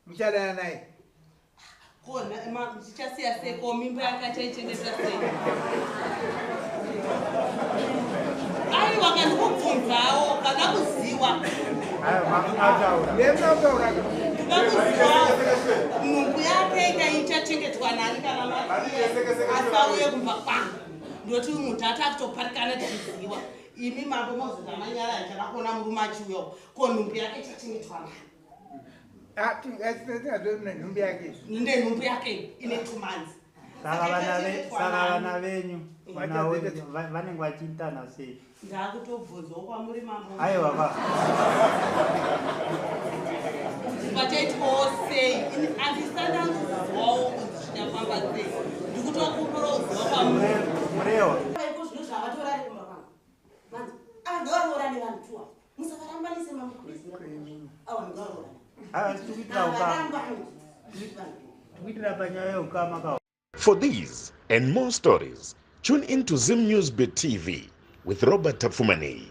Mchana naye. Kona ndichasiya seko mimba yakachaichengeta sei. Ai wakandikubvunzawo kana kuziwa. Nhumbu yake ikaichachengetwa nani kana asauye kumba kwangu. Ndoti mutatu akutoparikana tichiziwa. Imi mambo mozota manyara chakakona murume achiuyo. Ko nhumbu yake ichachengetwa nani? Nhumbu yake. Nhumbu yake ine 2 months. Saka vana venyu vanenge vachiitana sei? Ndakutobvunzawo kwamuri mambo. Aiwa vachaitwawo sei andisana kuzivawo kuti zvichafamba sei ndikutokumbirawo kuziva murewa zvinhu zvavatorari kumba kwangu manzi avaroora nevanhu tuwa musavarambanise tikuitira panyaya yeukama. For these and more stories, tune in to Zim News Bit TV with Robert Tafumani.